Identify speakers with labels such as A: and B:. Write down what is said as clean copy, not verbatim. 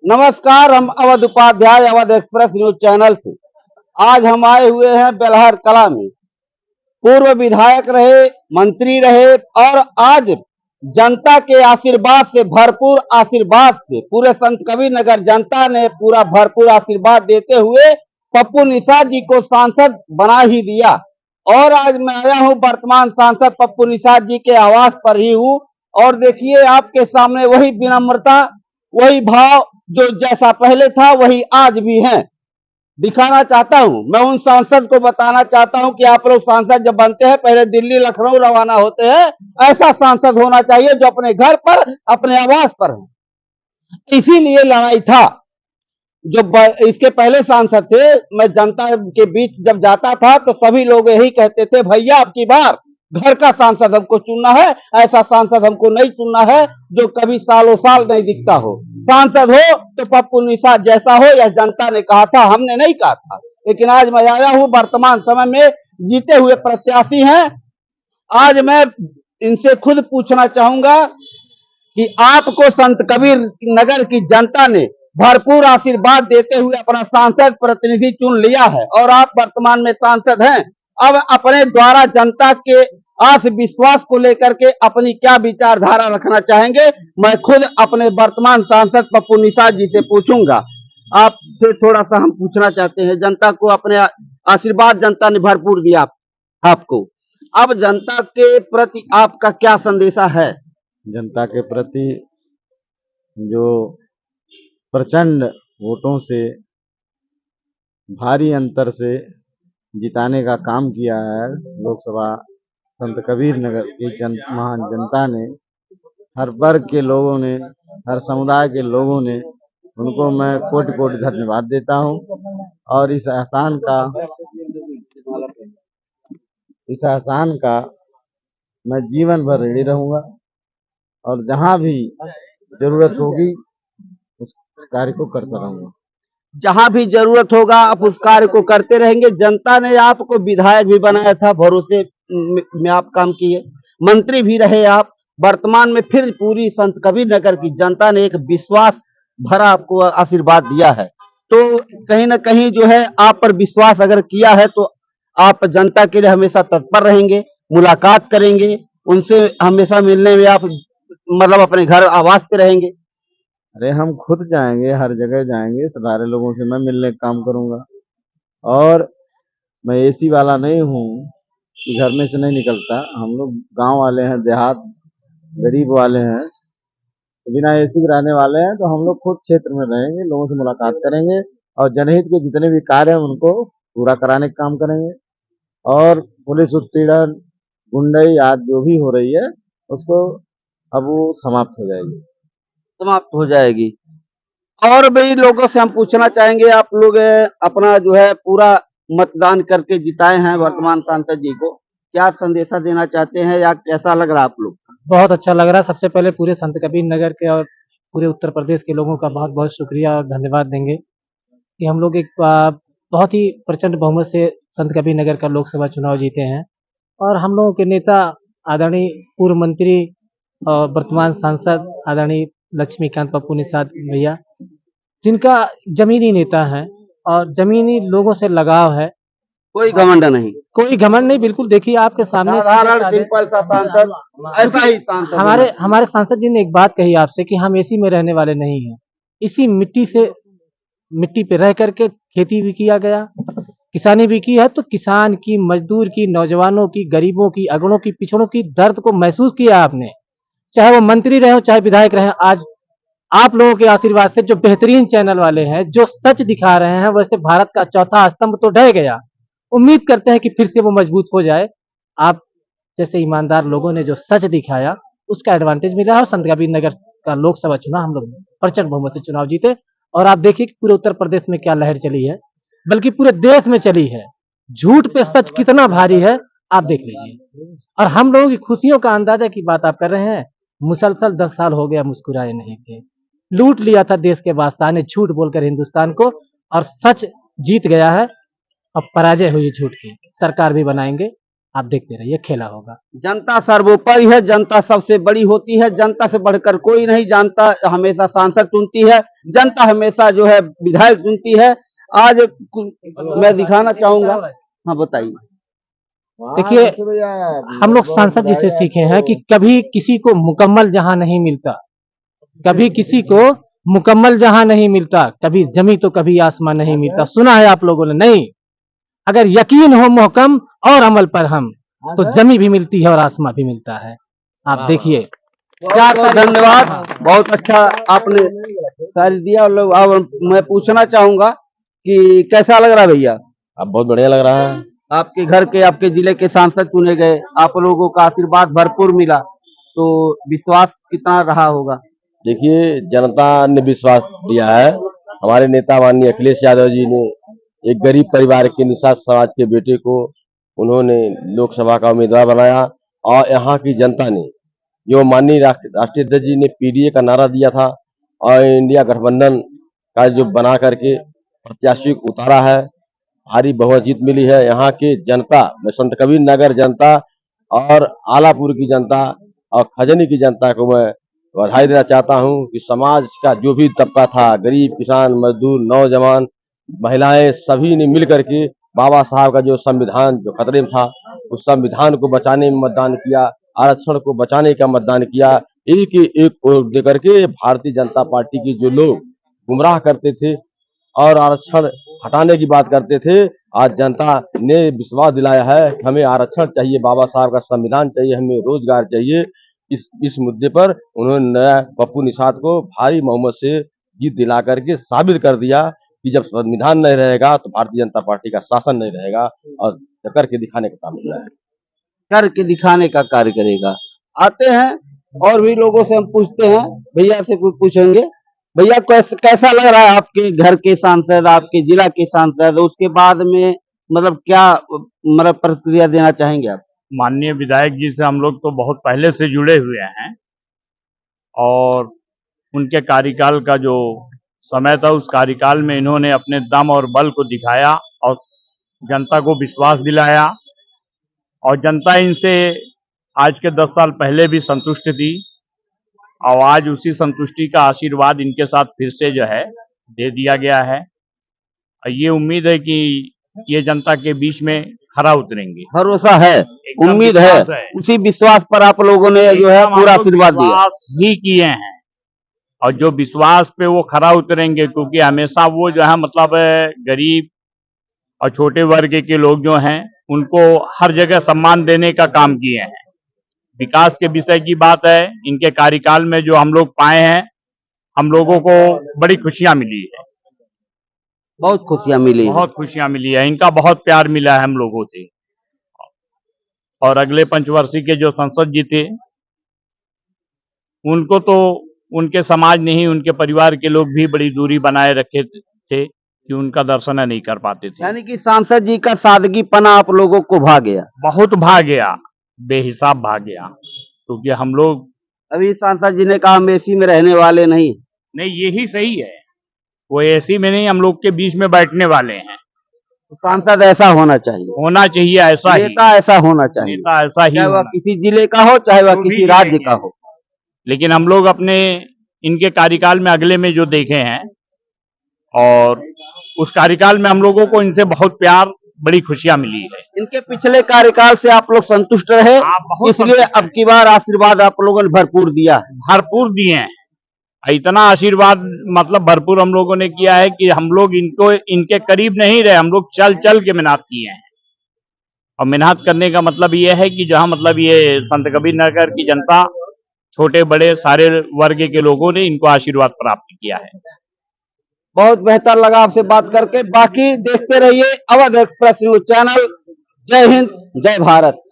A: नमस्कार, हम Awadh Upadhyay Awadh express news channel से आज हम आए हुए हैं बेलहर कला में। पूर्व विधायक रहे, मंत्री रहे और आज जनता के आशीर्वाद से भरपूर आशीर्वाद से पूरे संत कबीर नगर जनता ने पूरा भरपूर आशीर्वाद देते हुए पप्पू निषाद जी को सांसद बना ही दिया। और आज मैं आया हूं वर्तमान सांसद पप्पू निषाद जी के आवास पर ही हूं। और देखिए आपके सामने वही विनम्रता, वही भाव जो जैसा पहले था वही आज भी है दिखाना चाहता हूं। मैं उन सांसद को बताना चाहता हूं कि आप लोग सांसद जब बनते हैं पहले दिल्ली लखनऊ रवाना होते हैं, ऐसा सांसद होना चाहिए जो अपने घर पर अपने आवास पर है। इसीलिए लड़ाई था। जो इसके पहले सांसद थे, मैं जनता के बीच जब जाता था तो सभी लोग यही कहते थे, भैया अब की बार घर का सांसद हमको चुनना है, ऐसा सांसद हमको नहीं चुनना है जो कभी सालों साल नहीं दिखता हो। सांसद हो तो पप्पू निषाद जैसा हो, यह जनता ने कहा था, हमने नहीं कहा था। लेकिन आज मैं आया हूं, वर्तमान समय में जीते हुए प्रत्याशी हैं। आज मैं इनसे खुद पूछना चाहूंगा कि आपको संत कबीर नगर की जनता ने भरपूर आशीर्वाद देते हुए अपना सांसद प्रतिनिधि चुन लिया है और आप वर्तमान में सांसद हैं। अब अपने द्वारा जनता के आस विश्वास को लेकर के अपनी क्या विचारधारा रखना चाहेंगे, मैं खुद अपने वर्तमान सांसद पप्पू निषाद जी से पूछूंगा। आपसे थोड़ा सा हम पूछना चाहते हैं, जनता को अपने आशीर्वाद जनता ने भरपूर दिया आपको, अब जनता के प्रति आपका क्या संदेशा है?
B: जनता के प्रति जो प्रचंड वोटों से भारी अंतर से जिताने का काम किया है लोकसभा संत कबीर नगर की महान जनता ने, हर वर्ग के लोगों ने, हर समुदाय के लोगों ने, उनको मैं कोटि कोटि धन्यवाद देता हूं। और इस एहसान का मैं जीवन भर ऋणी रहूंगा और जहां भी जरूरत होगी उस कार्य को करता रहूंगा।
A: जहां भी जरूरत होगा आप उस कार्य को करते रहेंगे। जनता ने आपको विधायक भी बनाया था, भरोसे में आप काम किए, मंत्री भी रहे आप। वर्तमान में फिर पूरी संत कबीर नगर की जनता ने एक विश्वास भरा आपको आशीर्वाद दिया है, तो कहीं ना कहीं जो है आप पर विश्वास अगर किया है तो आप जनता के लिए हमेशा तत्पर रहेंगे, मुलाकात करेंगे, उनसे हमेशा मिलने में आप मतलब अपने घर आवास पे रहेंगे।
B: अरे हम खुद जाएंगे, हर जगह जाएंगे, सारे लोगों से मैं मिलने का काम करूंगा। और मैं एसी वाला नहीं हूँ कि घर में से नहीं निकलता। हम लोग गांव वाले हैं, देहात गरीब वाले हैं, तो बिना एसी के रहने वाले हैं। तो हम लोग खुद क्षेत्र में रहेंगे, लोगों से मुलाकात करेंगे और जनहित के जितने भी कार्य हैं उनको पूरा कराने का काम करेंगे। और पुलिस उत्पीड़न, गुंडई आदि जो भी हो रही है उसको अब वो समाप्त हो जाएगी।
A: और भी लोगों से हम पूछना चाहेंगे, आप लोग अपना जो है पूरा मतदान करके जिताए हैं वर्तमान सांसद जी को, क्या संदेशा देना चाहते हैं या कैसा लग रहा है आप लोग?
C: बहुत अच्छा लग रहा है। सबसे पहले पूरे संत कबीर नगर के और पूरे उत्तर प्रदेश के लोगों का बहुत बहुत शुक्रिया और धन्यवाद देंगे कि हम लोग एक बहुत ही प्रचंड बहुमत से संत कबीर नगर का लोकसभा चुनाव जीते हैं। और हम लोगों के नेता आदरणीय पूर्व मंत्री और वर्तमान सांसद आदरणीय लक्ष्मीकांत पप्पू निषाद भैया, जिनका जमीनी नेता है और जमीनी लोगों से लगाव है,
A: कोई घमंड नहीं,
C: कोई घमंड नहीं। बिल्कुल देखिए आपके सामने
A: साधारण सिंपल सा सांसद, ऐसा ही सांसद।
C: हमारे सांसद जी ने एक बात कही आपसे कि हम एसी में रहने वाले नहीं हैं। इसी मिट्टी पे रह करके खेती भी किया गया, किसानी भी की है, तो किसान की, मजदूर की, नौजवानों की, गरीबों की, अगड़ों की, पिछड़ों की दर्द को महसूस किया आपने, चाहे वो मंत्री रहे हो चाहे विधायक रहे। आज आप लोगों के आशीर्वाद से जो बेहतरीन चैनल वाले हैं, जो सच दिखा रहे हैं, वैसे भारत का चौथा स्तंभ तो ढह गया, उम्मीद करते हैं कि फिर से वो मजबूत हो जाए। आप जैसे ईमानदार लोगों ने जो सच दिखाया उसका एडवांटेज मिला है और संत कबीर नगर का लोकसभा चुनाव हम लोग प्रचंड बहुमत से चुनाव जीते। और आप देखिए कि पूरे उत्तर प्रदेश में क्या लहर चली है, बल्कि पूरे देश में चली है। झूठ पे सच कितना भारी है आप देख लीजिए। और हम लोगों की खुशियों का अंदाजा की बात आप कर रहे हैं। मुसलसल 10 साल हो गया मुस्कुराए नहीं थे, लूट लिया था देश के बादशाह ने झूठ बोलकर हिंदुस्तान को, और सच जीत गया है। अब पराजय हुई झूठ की, सरकार भी बनाएंगे आप देखते रहिए, खेला होगा।
A: जनता सर्वोपरि है, जनता सबसे बड़ी होती है, जनता से बढ़कर कोई नहीं। जनता हमेशा सांसद चुनती है, जनता हमेशा जो है विधायक चुनती है। आज मैं दिखाना चाहूंगा। हाँ बताइए।
C: देखिए, हम लोग सांसद जी से सीखे हैं कि कभी किसी को मुकम्मल जहां नहीं मिलता, कभी किसी को मुकम्मल जहां नहीं मिलता, कभी जमी तो कभी आसमान नहीं मिलता। सुना है आप लोगों ने? नहीं। अगर यकीन हो मुहकम और अमल पर हम, तो जमी भी मिलती है और आसमान भी मिलता है। आप देखिए।
A: बहुत बहुत धन्यवाद, बहुत अच्छा आपने सारी दिया। और लोग अब मैं पूछना चाहूंगा कि कैसा लग रहा है भैया?
B: अब बहुत बढ़िया लग रहा है।
A: आपके घर के, आपके जिले के सांसद चुने गए, आप लोगों का आशीर्वाद भरपूर मिला, तो विश्वास कितना रहा होगा?
B: देखिए, जनता ने विश्वास दिया है। हमारे नेता माननीय अखिलेश यादव जी ने एक गरीब परिवार के निषाद समाज के बेटे को उन्होंने लोकसभा का उम्मीदवार बनाया, और यहाँ की जनता ने जो माननीय राष्ट्रीय अध्यक्ष जी ने पीडीए का नारा दिया था और इंडिया गठबंधन का जो बना करके प्रत्याशी को उतारा है, भारी बहुमत जीत मिली है। यहाँ के जनता, मैं संत कबीर नगर जनता और आलापुर की जनता और खजनी की जनता को मैं बधाई देना चाहता हूँ कि समाज का जो भी तबका था, गरीब, किसान, मजदूर, नौजवान, महिलाएं, सभी ने मिल करके बाबा साहब का जो संविधान जो खतरे में था, उस संविधान को बचाने में मतदान किया, आरक्षण को बचाने का मतदान किया। एक वोट दे करके भारतीय जनता पार्टी की जो लोग गुमराह करते थे और आरक्षण हटाने की बात करते थे, आज जनता ने विश्वास दिलाया है कि हमें आरक्षण चाहिए, बाबा साहब का संविधान चाहिए, हमें रोजगार चाहिए। इस मुद्दे पर उन्होंने पप्पू निषाद को भारी बहुमत से जीत दिला करके साबित कर दिया कि जब संविधान नहीं रहेगा तो भारतीय जनता पार्टी का शासन नहीं रहेगा, और करके दिखाने का काम किया है।
A: करके दिखाने का कार्य करेगा। आते हैं और भी लोगों से हम पूछते हैं, भैया से कुछ पूछेंगे। भैया कैसा लग रहा है आपके घर के सांसद, आपके जिला के सांसद? उसके बाद में मतलब क्या मतलब प्रतिक्रिया देना चाहेंगे आप?
D: माननीय विधायक जी से हम लोग तो बहुत पहले से जुड़े हुए हैं, और उनके कार्यकाल का जो समय था, उस कार्यकाल में इन्होंने अपने दम और बल को दिखाया और जनता को विश्वास दिलाया, और जनता इनसे आज के 10 साल पहले भी संतुष्ट थी, और आज उसी संतुष्टि का आशीर्वाद इनके साथ फिर से जो है दे दिया गया है। और ये उम्मीद है कि ये जनता के बीच में खरा उतरेंगे।
A: भरोसा है,
D: एकदम
A: उम्मीद है,
D: विश्वास है।
A: उसी विश्वास पर आप लोगों ने जो है
D: एकदम
A: पूरा
D: हम लोग
A: आशीर्वाद दिया।
D: विश्वास ही किए हैं, और जो विश्वास पे वो खरा उतरेंगे, क्योंकि हमेशा वो जो है मतलब गरीब और छोटे वर्ग के लोग जो हैं उनको हर जगह सम्मान देने का काम किए हैं। विकास के विषय की बात है, इनके कार्यकाल में जो हम लोग पाए हैं, हम लोगों को बड़ी खुशियां मिली है,
A: बहुत खुशियां मिली हैं।
D: बहुत खुशियां मिली है, इनका बहुत प्यार मिला है हम लोगों से। और अगले पंचवर्षीय के जो संसद जी थे, उनको तो उनके समाज ने ही, उनके परिवार के लोग भी बड़ी दूरी बनाए रखे थे कि उनका दर्शन नहीं कर पाते थे।
A: यानी कि सांसद जी का सादगीपना आप लोगों को भा गया।
D: बहुत भाग गया, बेहिसाब भाग गया, क्योंकि हम लोग
A: अभी सांसद जी ने कहा हम एसी में रहने वाले नहीं।
D: नहीं, यही सही है, वो एसी में नहीं, हम लोग के बीच में बैठने वाले हैं।
A: तो सांसद ऐसा होना चाहिए,
D: होना चाहिए ऐसा ही,
A: नेता ऐसा होना चाहिए,
D: नेता ऐसा ही
A: चाहे वह
D: होना।
A: किसी जिले का हो, चाहे वह
D: जो भी
A: किसी
D: जिले
A: राज्य
D: के
A: का हो।
D: लेकिन हम लोग अपने इनके कार्यकाल में अगले में जो देखे हैं, और उस कार्यकाल में हम लोगों को इनसे बहुत प्यार, बड़ी खुशियां मिली है।
A: इनके पिछले कार्यकाल से आप लोग संतुष्ट रहे,
D: आप बहुत
A: इसलिए
D: संतुष्ट
A: अब की बार आशीर्वाद आप लोगों ने भरपूर दिया है।
D: भरपूर दिए हैं, इतना आशीर्वाद मतलब भरपूर हम लोगों ने किया है कि हम लोग इनको इनके करीब नहीं रहे, हम लोग चल चल के मेहनत किए हैं। और मेहनत करने का मतलब ये है कि जहाँ मतलब ये संत कबीर नगर की जनता, छोटे बड़े सारे वर्ग के लोगों ने इनको आशीर्वाद प्राप्त किया है।
A: बहुत बेहतर लगा आपसे बात करके। बाकी देखते रहिए अवध एक्सप्रेस न्यूज चैनल। जय हिंद, जय भारत।